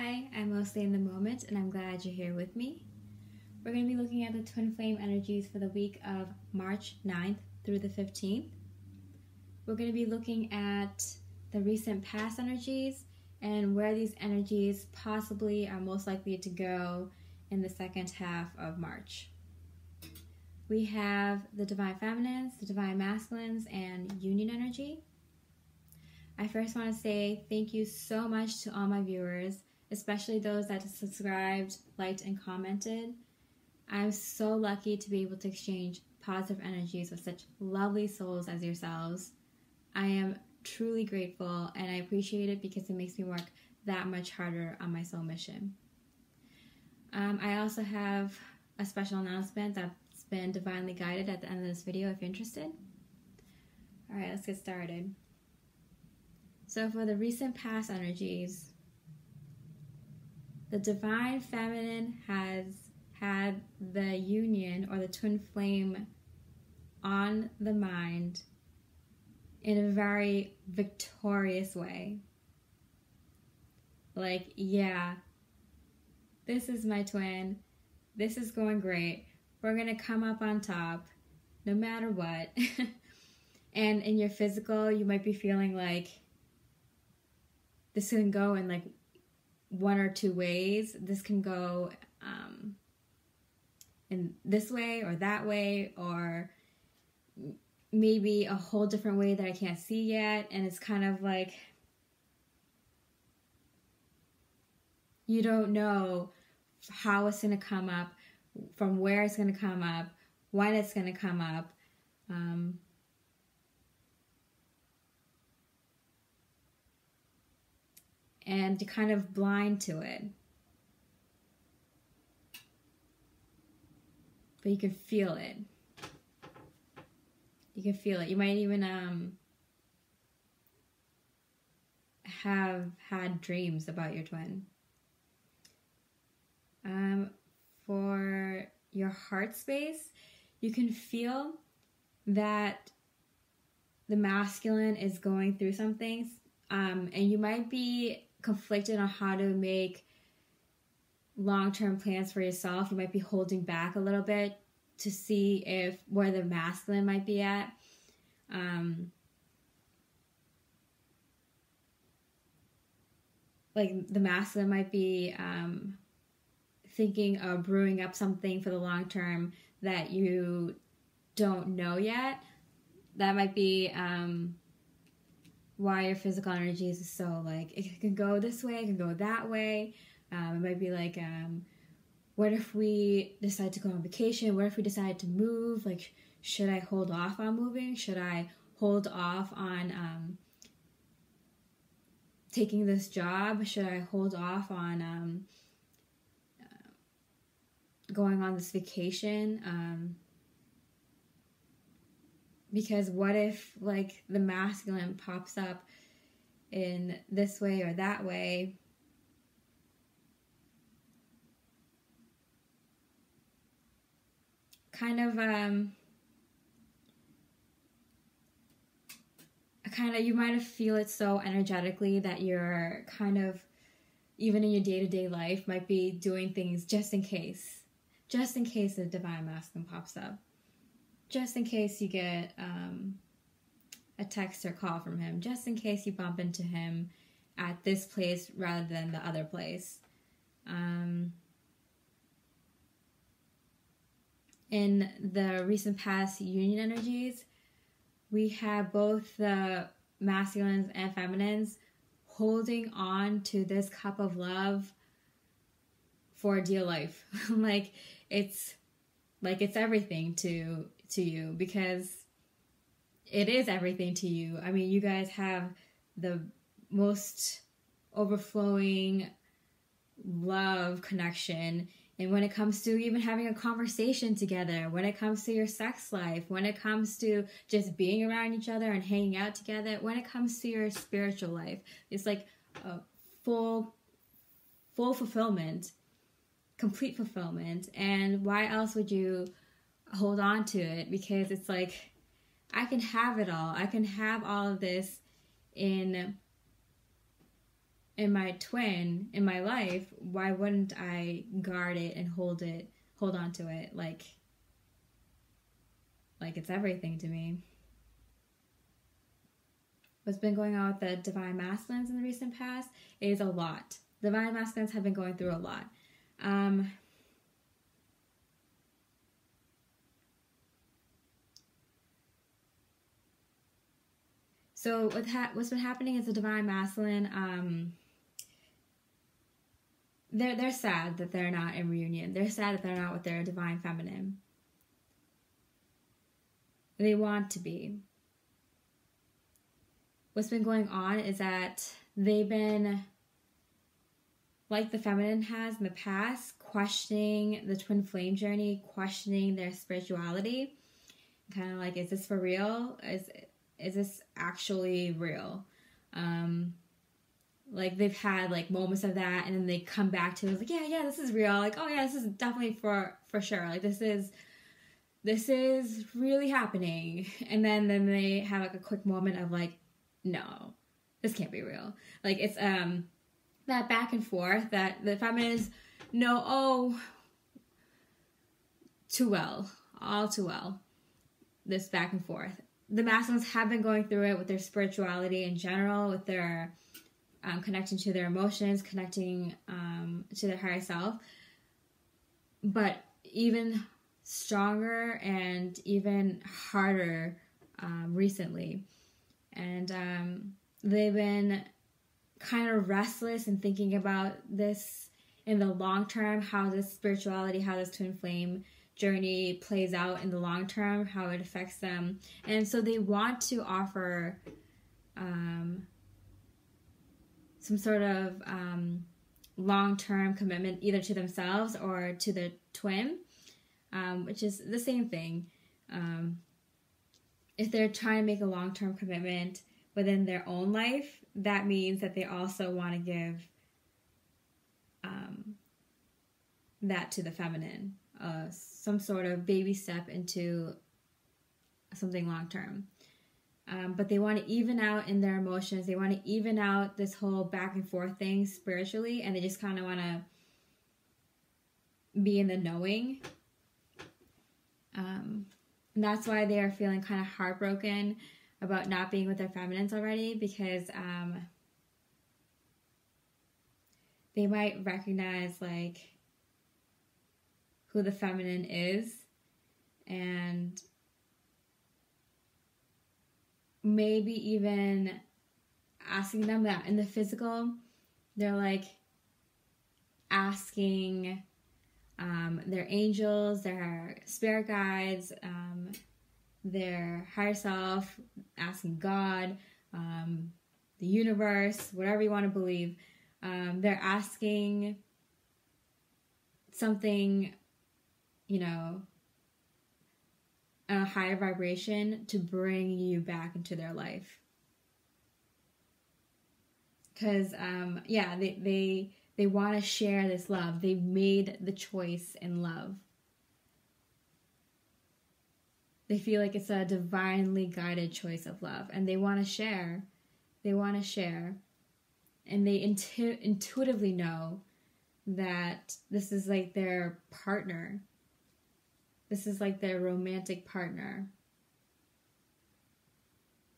Hi, I'm Mostly in the Moment, and I'm glad you're here with me. We're going to be looking at the twin flame energies for the week of March 9th through the 15th. We're going to be looking at the recent past energies and where these energies possibly are most likely to go in the second half of March. We have the Divine Feminines, the Divine Masculines, and Union energy. I first want to say thank you so much to all my viewers, especially those that subscribed, liked, and commented. I'm so lucky to be able to exchange positive energies with such lovely souls as yourselves. I am truly grateful, and I appreciate it because it makes me work that much harder on my soul mission. I also have a special announcement that's been divinely guided at the end of this video if you're interested. Alright, let's get started. So for the recent past energies, the Divine Feminine has had the union or the twin flame on the mind in a very victorious way. Like, yeah, this is my twin. This is going great. We're going to come up on top no matter what. And in your physical, you might be feeling like this can go in like one or two ways. This can go in this way or that way, or maybe a whole different way that I can't see yet. And it's kind of like you don't know how it's going to come up, from where it's going to come up, when it's going to come up. And you're kind of blind to it. But you can feel it. You can feel it. You might even have had dreams about your twin. For your heart space, you can feel that the masculine is going through some things, and you might be conflicted on how to make long-term plans for yourself. You might be holding back a little bit to see if where the masculine might be at. Like the masculine might be thinking of brewing up something for the long term that you don't know yet. That might be why your physical energies is so like, it can go this way, it can go that way. It might be like, what if we decide to go on vacation? What if we decide to move? Like, should I hold off on moving? Should I hold off on taking this job? Should I hold off on going on this vacation? Because what if, like, the masculine pops up in this way or that way? Kind of, you might feel it so energetically that you're kind of, even in your day-to-day life, might be doing things just in case the Divine Masculine pops up. Just in case you get a text or call from him. Just in case you bump into him at this place rather than the other place. In the recent past union energies, we have both the masculines and feminines holding on to this cup of love for dear life. like it's everything to you, because it is everything to you. I mean, you guys have the most overflowing love connection. And when it comes to even having a conversation together, when it comes to your sex life, when it comes to just being around each other and hanging out together, when it comes to your spiritual life, it's like a full fulfillment, complete fulfillment. And why else would you hold on to it? Because it's like, I can have it all. I can have all of this in in my twin in my life, why wouldn't I guard it and hold on to it like it's everything to me? What's been going on with the divine masculines in the recent past is a lot. Divine masculines have been going through a lot. So what's been happening is the divine masculine, they're sad that they're not in reunion. They're sad that they're not with their divine feminine. They want to be. What's been going on is that they've been, like the feminine has in the past, questioning the twin flame journey, questioning their spirituality. Kind of like, is this for real? Is this actually real? Like they've had like moments of that, and then they come back to it like, yeah, this is real. Like, oh yeah, this is definitely for sure. Like this is really happening. And then they have like a quick moment of like, no, this can't be real. Like it's that back and forth that the feminists know, oh, all too well, this back and forth. The masculines have been going through it with their spirituality in general, with their connecting to their emotions, connecting to their higher self. But even stronger and even harder recently. And they've been kind of restless and thinking about this in the long term, how this spirituality, how this twin flame journey plays out in the long term, how it affects them. And so they want to offer some sort of long-term commitment either to themselves or to the twin, which is the same thing. If they're trying to make a long-term commitment within their own life, that means that they also want to give that to the feminine, some sort of baby step into something long-term. But they want to even out in their emotions. They want to even out this whole back and forth thing spiritually, and they just kind of want to be in the knowing. And that's why they are feeling kind of heartbroken about not being with their feminines already, because they might recognize like who the feminine is, and maybe even asking them that in the physical. They're like asking their angels, their spirit guides, their higher self, asking God, the universe, whatever you want to believe. They're asking something, a higher vibration to bring you back into their life. Because, they want to share this love. They've made the choice in love. They feel like it's a divinely guided choice of love, and they want to share. They want to share. And they intuitively know that this is like their partner. This is like their romantic partner.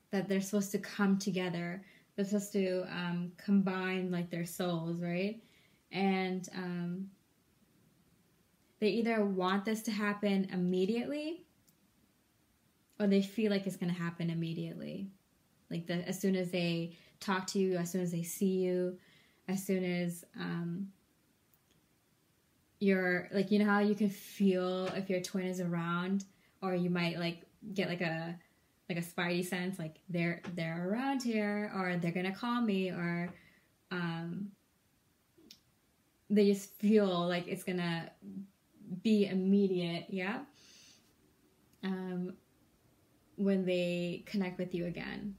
That they're supposed to come together. They're supposed to combine like their souls, right? And they either want this to happen immediately, or they feel like it's going to happen immediately. Like as soon as they talk to you, as soon as they see you, as soon as you're like, you know how you can feel if your twin is around, or you might like get like a spidey sense, like they're around here, or they're gonna call me, or they just feel like it's gonna be immediate, when they connect with you again.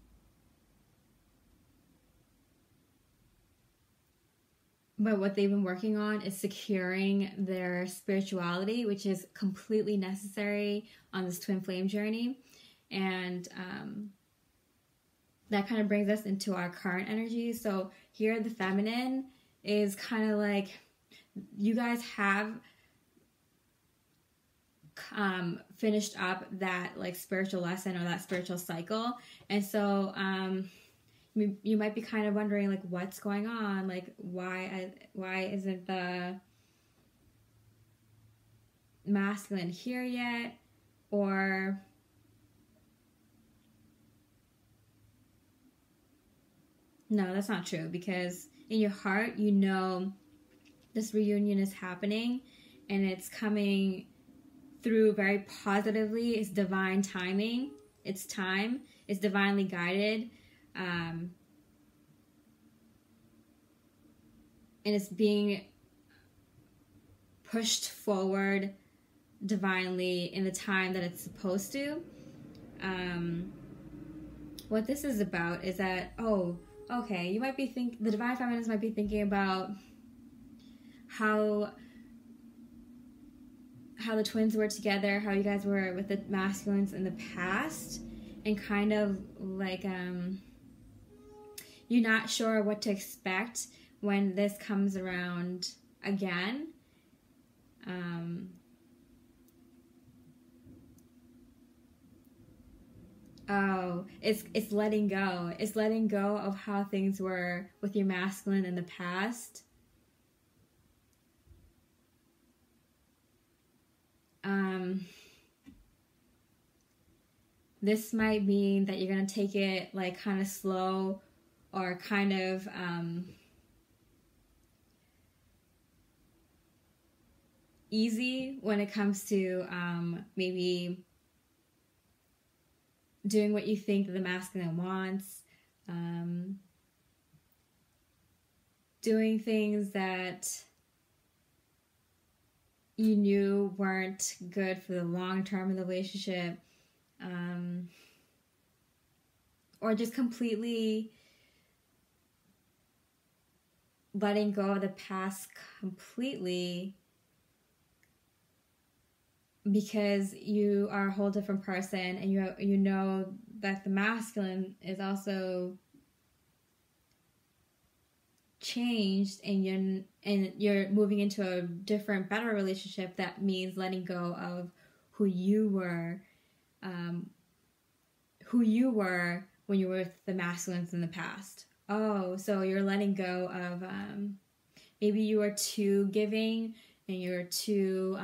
But what they've been working on is securing their spirituality, which is completely necessary on this twin flame journey. And that kind of brings us into our current energy. So here the feminine is kind of like you guys have finished up that like spiritual lesson or that spiritual cycle. And so you might be kind of wondering like what's going on, like why isn't the masculine here yet? Or no, that's not true, because in your heart you know this reunion is happening and it's coming through very positively. It's divine timing. It's time. It's divinely guided. And it's being pushed forward divinely in the time that it's supposed to. What this is about is that, oh, okay, you might be the divine feminines might be thinking about how the twins were together, how you guys were with the masculines in the past, and kind of like you're not sure what to expect when this comes around again. It's letting go. It's letting go of how things were with your masculine in the past. This might mean that you're going to take it like kind of slow or kind of easy when it comes to maybe doing what you think that the masculine wants, doing things that you knew weren't good for the long term of the relationship, or just completely letting go of the past completely, because you are a whole different person, and you know that the masculine is also changed, and you're moving into a different, better relationship. That means letting go of who you were when you were with the masculines in the past. Oh, so you're letting go of maybe you were too giving and you're too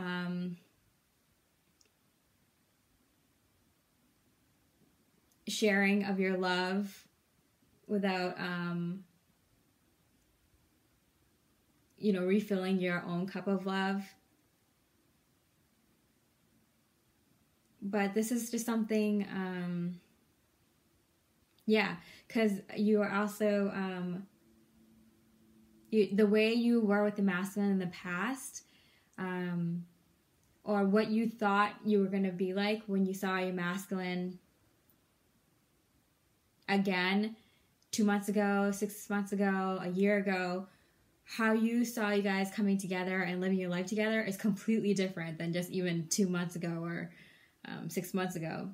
sharing of your love without refilling your own cup of love. But this is just something because you are also the way you were with the masculine in the past, or what you thought you were going to be like when you saw your masculine again 2 months ago, 6 months ago, a year ago. How you saw you guys coming together and living your life together is completely different than just even 2 months ago or 6 months ago.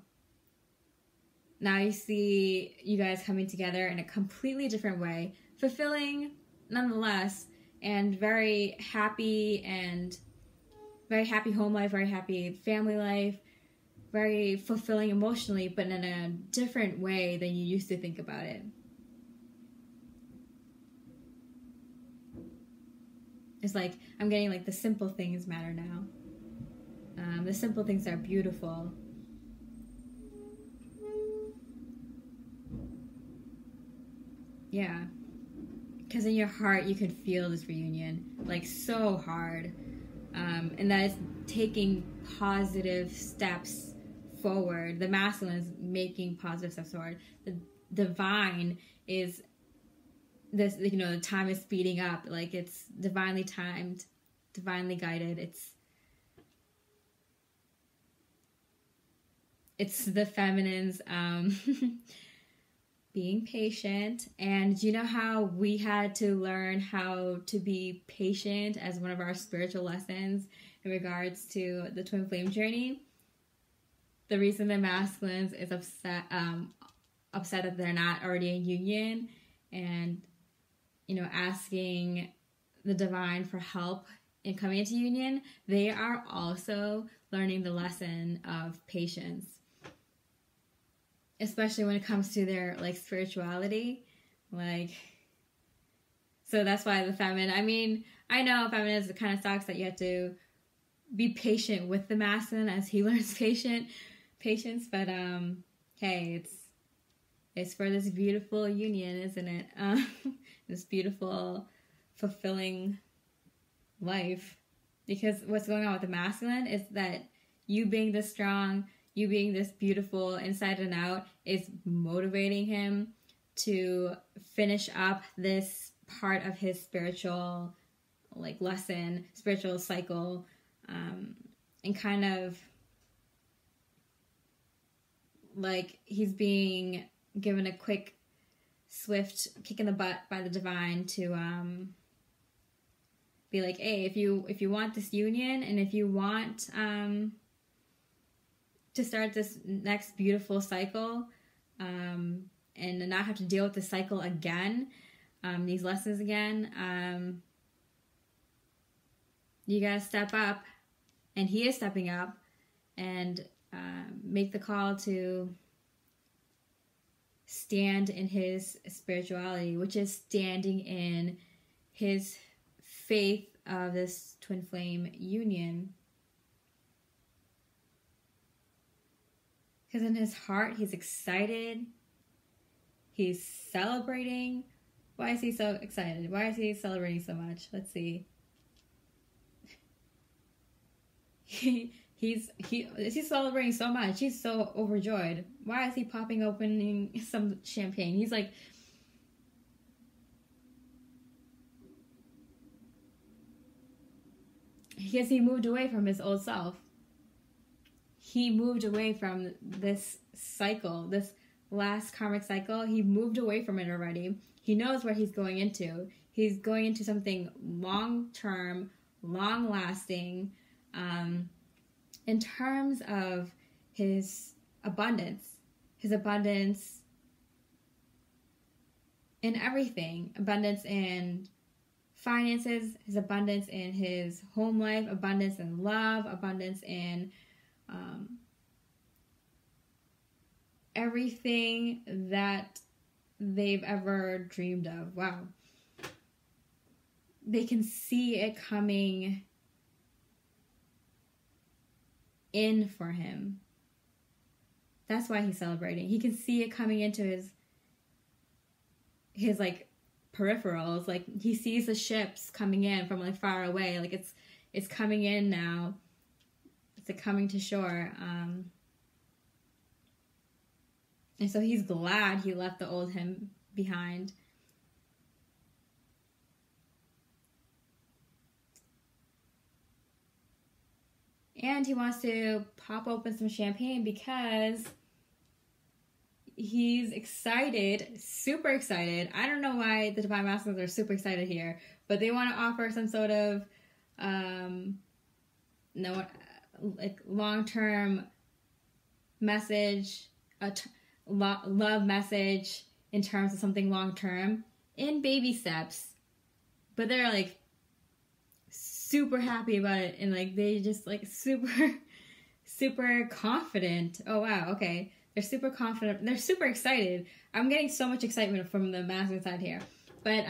Now you see you guys coming together in a completely different way, fulfilling nonetheless, and very happy home life, very happy family life, very fulfilling emotionally, but in a different way than you used to think about it. It's like I'm getting like the simple things matter now. The simple things are beautiful. Yeah. Because in your heart you can feel this reunion like so hard. And that is taking positive steps forward. The masculine is making positive steps forward. The divine is this, the time is speeding up. Like it's divinely timed, divinely guided. It's the feminines being patient. And do you know how we had to learn how to be patient as one of our spiritual lessons in regards to the twin flame journey? The reason the masculines is upset that they're not already in union, and, you know, asking the divine for help in coming into union, they are also learning the lesson of patience, especially when it comes to their like spirituality. Like, so that's why the feminine, I mean, I know feminine kind of sucks that you have to be patient with the masculine as he learns patience, but hey, it's for this beautiful union, isn't it? This beautiful, fulfilling life. Because what's going on with the masculine is that you being this strong, you being this beautiful inside and out, is motivating him to finish up this part of his spiritual like lesson, spiritual cycle, and kind of like he's being given a quick, swift kick in the butt by the divine to be like, hey, if you want this union, and if you want to start this next beautiful cycle, and not have to deal with the cycle again, these lessons again, you gotta step up, and he is stepping up, and make the call to stand in his spirituality, which is standing in his faith of this twin flame union. Because in his heart, he's excited. He's celebrating. Why is he so excited? Why is he celebrating so much? Let's see. He's celebrating so much. He's so overjoyed. Why is he popping opening some champagne? He's like, because he moved away from his old self. He moved away from this cycle, this last karmic cycle. He moved away from it already. He knows what he's going into. He's going into something long-term, long-lasting, in terms of his abundance in everything, abundance in finances, his abundance in his home life, abundance in love, abundance in everything that they've ever dreamed of. Wow. They can see it coming in for him. That's why he's celebrating. He can see it coming into his like peripherals. Like he sees the ships coming in from like far away. Like it's coming in now. It's coming to shore. And so he's glad he left the old him behind. And he wants to pop open some champagne because he's excited, super excited. I don't know why the Divine Masculines are super excited here, but they want to offer some sort of like long-term message, love message in terms of something long-term in baby steps. But they're like super happy about it, and like they just like super confident. Oh wow, okay. They're super confident. They're super excited. I'm getting so much excitement from the masculine side here. But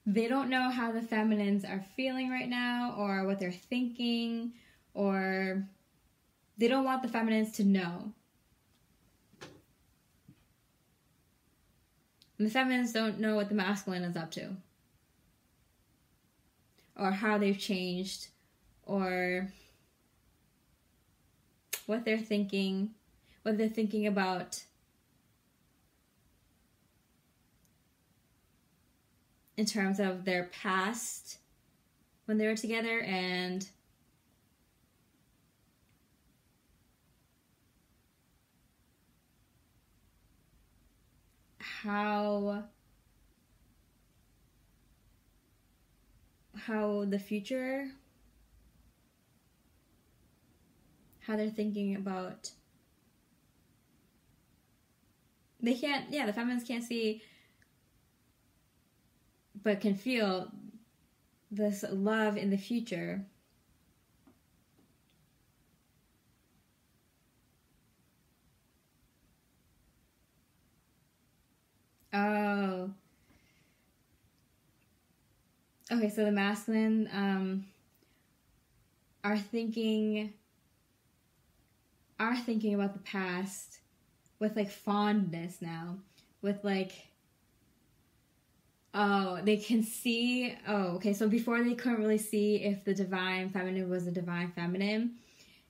they don't know how the feminines are feeling right now, or what they're thinking, or they don't want the feminines to know. And the feminines don't know what the masculine is up to, or how they've changed, or what they're thinking about in terms of their past when they were together, and how the future, how they're thinking about they can't, yeah, the feminines can't see, but can feel this love in the future. Oh. Okay, so the masculine are thinking about the past with like fondness now, with like, oh, they can see, oh, okay, so before they couldn't really see if the divine feminine was the divine feminine,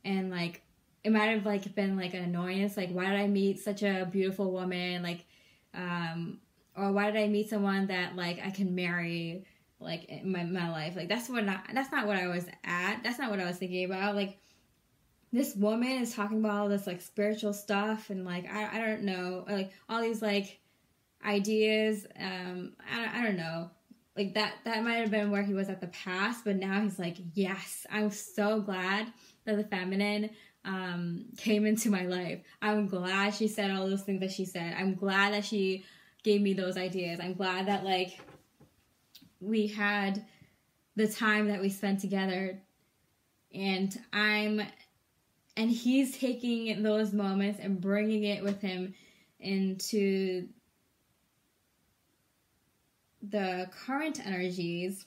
and like it might have like been like an annoyance, like why did I meet such a beautiful woman, like or why did I meet someone that like I can marry like in my life. Like that's not what I was at. That's not what I was thinking about. Like this woman is talking about all this like spiritual stuff and like I don't know, like all these like ideas. I don't know. Like that might have been where he was at the past, but now he's like, yes, I'm so glad that the feminine came into my life. I'm glad she said all those things that she said. I'm glad that she gave me those ideas. I'm glad that like we had the time that we spent together, and he's taking those moments and bringing it with him into the current energies.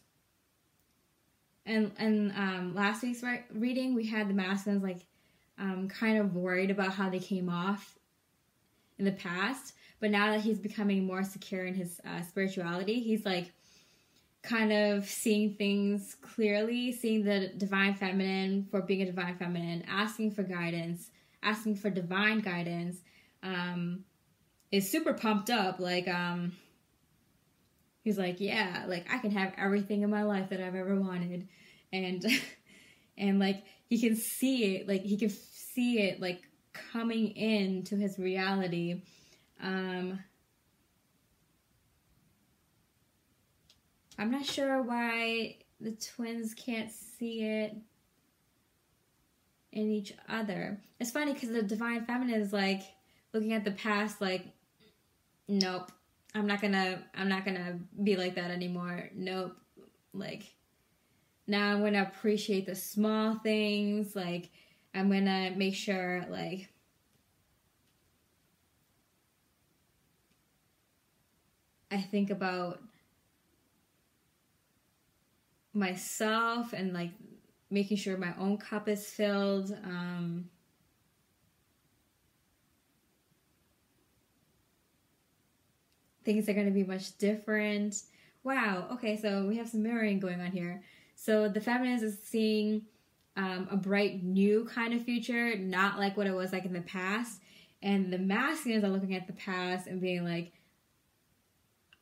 And last week's reading, we had the masculines like kind of worried about how they came off in the past, but now that he's becoming more secure in his spirituality, he's like kind of seeing things clearly, seeing the divine feminine for being a divine feminine, asking for guidance, asking for divine guidance, is super pumped up. Like, he's like, yeah, like I can have everything in my life that I've ever wanted. And, and like, he can see it, like coming into his reality. I'm not sure why the twins can't see it in each other. It's funny because the divine feminine is like looking at the past like, nope, I'm not gonna be like that anymore. Nope. Like now I'm gonna appreciate the small things. Like I'm gonna make sure like I think about myself and like making sure my own cup is filled. Things are going to be much different. Wow. Okay, so we have some mirroring going on here. So the feminine is seeing a bright new kind of future, not like what it was like in the past. And the masculines are looking at the past and being like,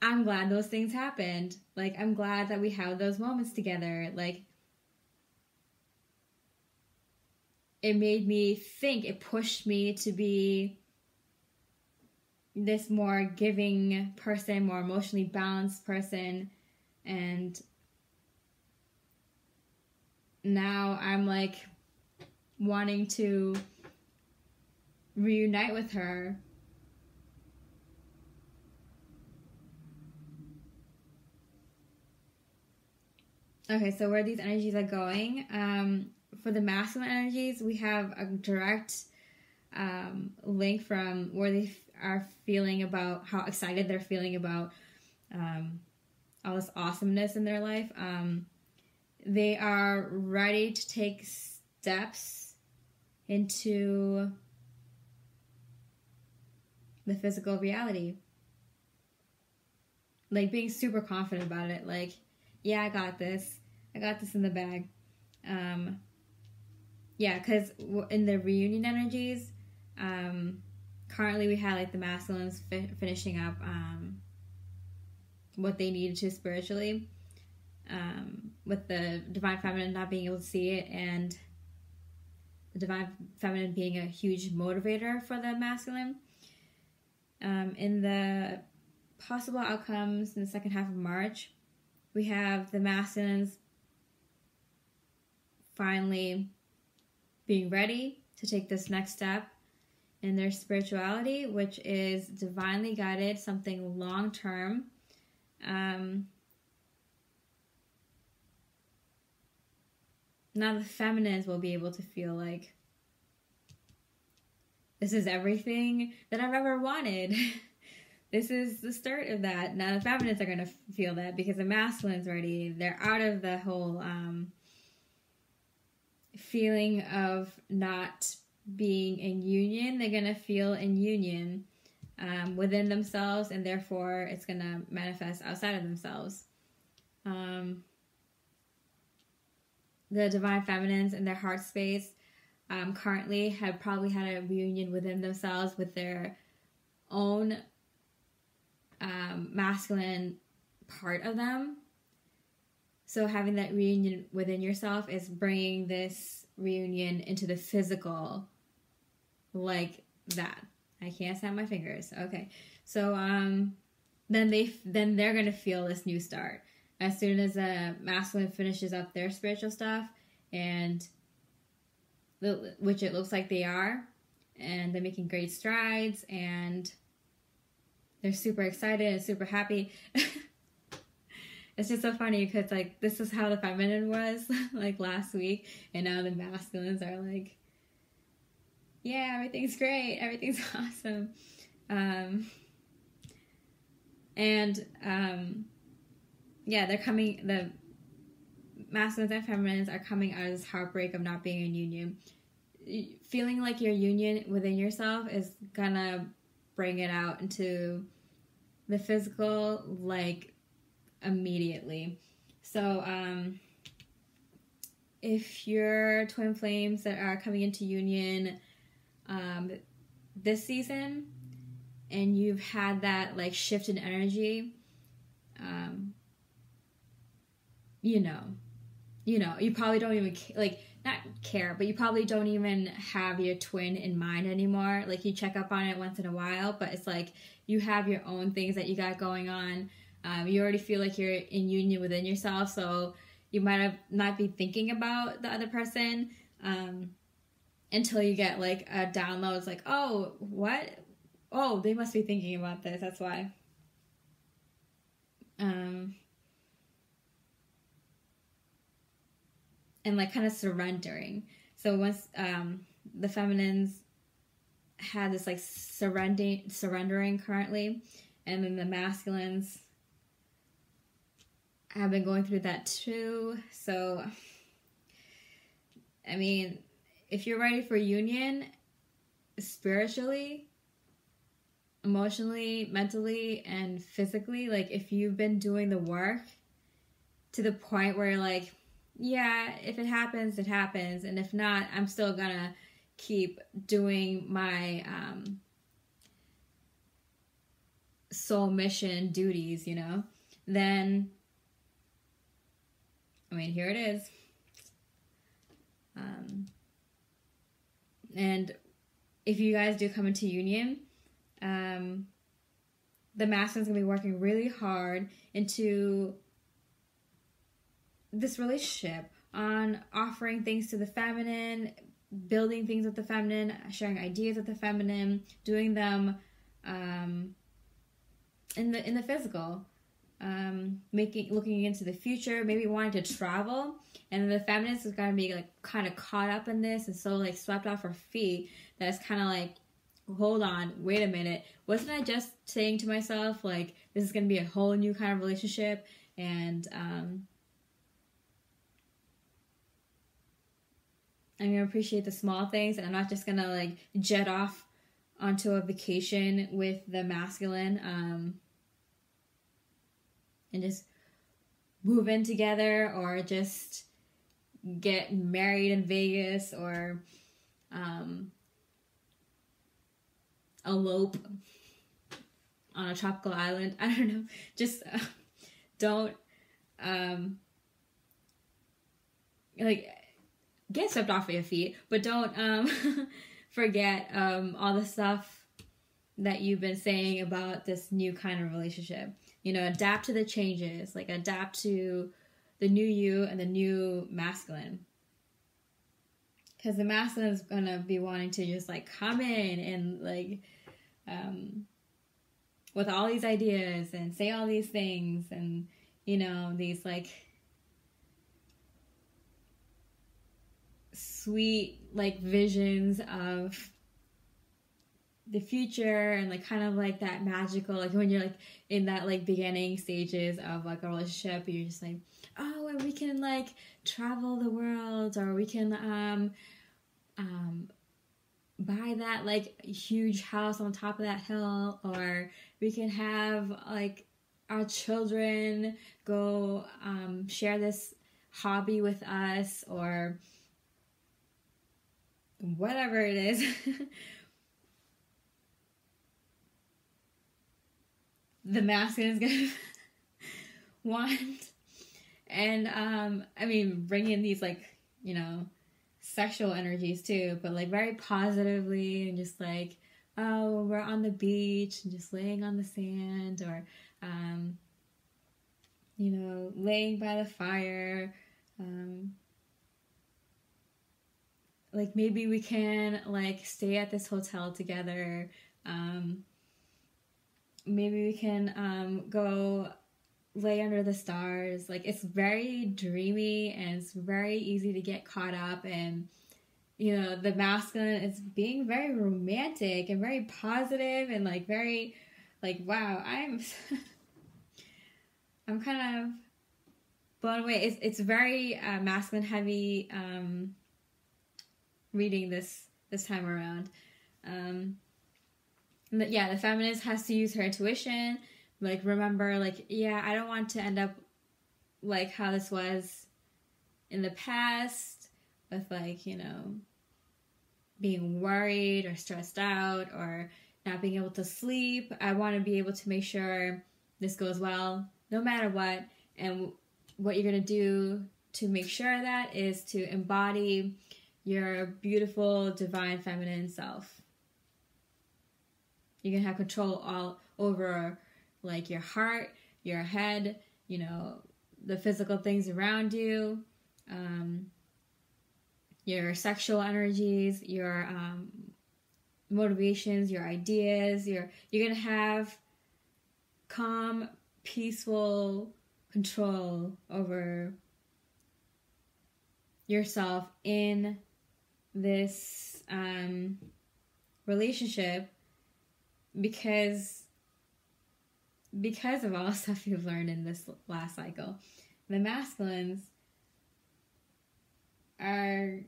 I'm glad those things happened. Like, I'm glad that we had those moments together. Like, it made me think, it pushed me to be this more giving person, more emotionally balanced person. And now I'm like wanting to reunite with her. Okay, so where these energies are going, for the masculine energies, we have a direct link from where they are feeling about how excited they're feeling about all this awesomeness in their life. They are ready to take steps into the physical reality. Like being super confident about it. Like, yeah, I got this. I got this in the bag. Yeah, because in the reunion energies, currently we had like the masculines finishing up what they needed to spiritually, with the divine feminine not being able to see it, and the divine feminine being a huge motivator for the masculine. In the possible outcomes in the second half of March, we have the masculines finally being ready to take this next step in their spirituality, which is divinely guided, something long-term. Now the feminines will be able to feel like, this is everything that I've ever wanted. This is the start of that. Now the feminines are going to feel that because the masculines already, they're out of the whole feeling of not being in union. They're going to feel in union within themselves, and therefore it's going to manifest outside of themselves. The divine feminines in their heart space currently have probably had a reunion within themselves with their own masculine part of them. So having that reunion within yourself is bringing this reunion into the physical, like that. I can't snap my fingers. Okay, so then they're gonna feel this new start as soon as the masculine finishes up their spiritual stuff, and which it looks like they are, and they're making great strides, and they're super excited and super happy. It's just so funny because, like, this is how the feminine was, like, last week, and now the masculines are like, yeah, everything's great, everything's awesome. Yeah, they're coming, the masculines and feminines are coming out of this heartbreak of not being in union. Feeling like your union within yourself is gonna bring it out into the physical, like, immediately. So if you're twin flames that are coming into union this season, and you've had that, like, shift in energy, you probably don't even not care, but you probably don't even have your twin in mind anymore. Like, you check up on it once in a while, but it's like you have your own things that you got going on. You already feel like you're in union within yourself, so you might have not be thinking about the other person until you get, like, a download. It's like, oh, what? Oh, they must be thinking about this. That's why. And, like, kind of surrendering. So once the feminines had this, like, surrendering currently, and then the masculines have been going through that too. So, I mean, if you're ready for union, spiritually, emotionally, mentally, and physically, like, if you've been doing the work to the point where you're like, yeah, if it happens, it happens, and if not, I'm still gonna keep doing my soul mission duties, then, I mean, here it is. And if you guys do come into union, the masculine's gonna be working really hard into this relationship on offering things to the feminine, building things with the feminine, sharing ideas with the feminine, doing them in the physical, looking into the future, maybe wanting to travel, and the feminist is gonna be, like, kind of caught up in this and so, like, swept off her feet that it's kind of like, hold on, wait a minute, wasn't I just saying to myself, like, this is gonna be a whole new kind of relationship, and I'm going to appreciate the small things, and I'm not just going to, like, jet off onto a vacation with the masculine and just move in together, or just get married in Vegas, or elope on a tropical island. I don't know. Just don't, like, get swept off of your feet, but don't forget all the stuff that you've been saying about this new kind of relationship. Adapt to the changes, like, adapt to the new you and the new masculine. because the masculine is gonna be wanting to just like come in and like with all these ideas and say all these things and, you know, these like sweet like visions of the future and like kind of like that magical, like when you're like in that like beginning stages of like a relationship, you're just like, oh, and we can like travel the world, or we can buy that like huge house on top of that hill, or we can have like our children go share this hobby with us, or whatever it is. The masculine is gonna want. And I mean, bring in these like, you know, sexual energies too, but like very positively, and just like, oh, we're on the beach and just laying on the sand, or you know, laying by the fire. Like maybe we can like stay at this hotel together. Maybe we can go lay under the stars. Like, it's very dreamy and it's very easy to get caught up. And, you know, the masculine is being very romantic and very positive and like very like, wow, I'm kind of blown away. It's very masculine heavy reading this time around. But yeah, the feminist has to use her intuition. Like, remember, like, yeah, I don't want to end up like how this was in the past with, like, you know, being worried or stressed out or not being able to sleep. I want to be able to make sure this goes well no matter what. And what you're going to do to make sure of that is to embody your beautiful, divine, feminine self. You can have control all over, like, your heart, your head, you know, the physical things around you, your sexual energies, your motivations, your ideas. You're gonna have calm, peaceful control over yourself in this relationship, because of all the stuff you've learned in this last cycle. The masculines are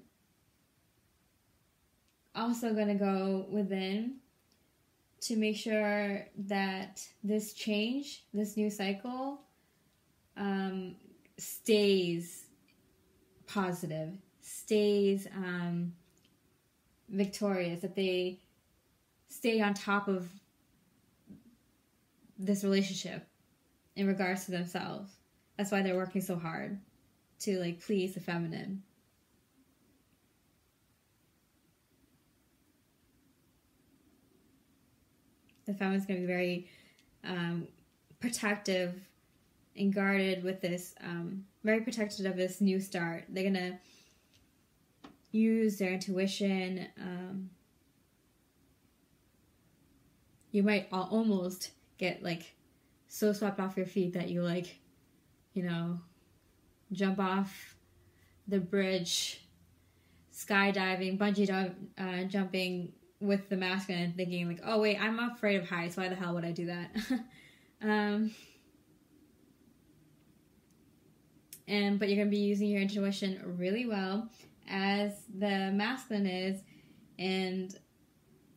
also going to go within to make sure that this change, this new cycle, stays positive, stays victorious, that they stay on top of this relationship in regards to themselves. That's why they're working so hard to, like, please the feminine. The feminine's going to be very protective and guarded with this, very protective of this new start. They're going to use their intuition. You might almost get, like, so swept off your feet that you, like, you know, jump off the bridge, skydiving, bungee jumping with the masculine, thinking, like, oh, wait, I'm afraid of heights. Why the hell would I do that? But you're going to be using your intuition really well, as the masculine is. And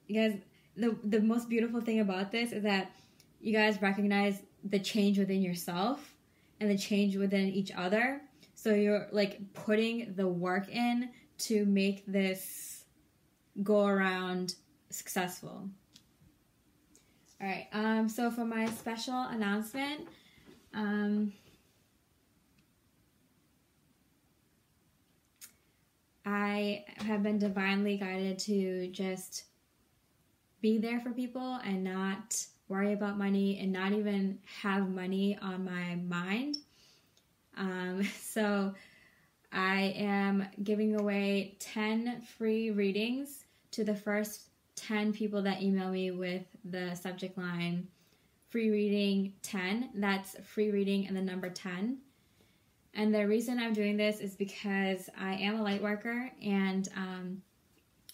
you guys, the most beautiful thing about this is that you guys recognize the change within yourself and the change within each other. So you're, like, putting the work in to make this go around successful. All right. So for my special announcement, I have been divinely guided to just be there for people and not worry about money and not even have money on my mind. So I am giving away 10 free readings to the first 10 people that email me with the subject line free reading 10. That's free reading and the number 10. And the reason I'm doing this is because I am a light worker, and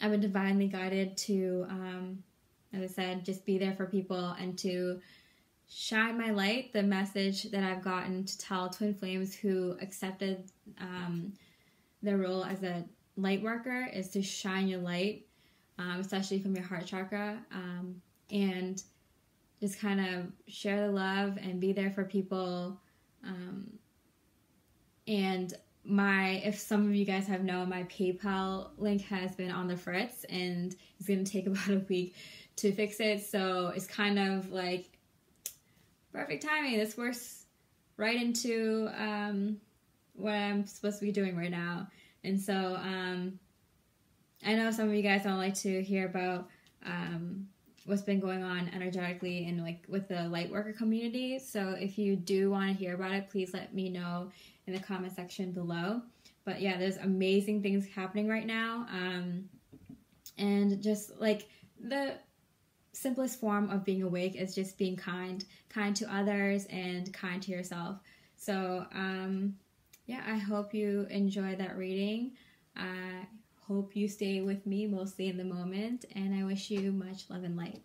I've been divinely guided to, as I said, just be there for people and to shine my light, the message that I've gotten to tell twin flames who accepted their role as a light worker is to shine your light, especially from your heart chakra, and just kind of share the love and be there for people. And if some of you guys have known, my PayPal link has been on the fritz, and it's going to take about a week to fix it. So it's kind of like perfect timing. This works right into what I'm supposed to be doing right now. And so I know some of you guys don't like to hear about what's been going on energetically and like with the light worker community. So if you do want to hear about it, please let me know in the comment section below. But yeah, there's amazing things happening right now. And just like the simplest form of being awake is just being kind to others and kind to yourself. So yeah, I hope you enjoy that reading. I hope you stay with me mostly in the moment, and I wish you much love and light.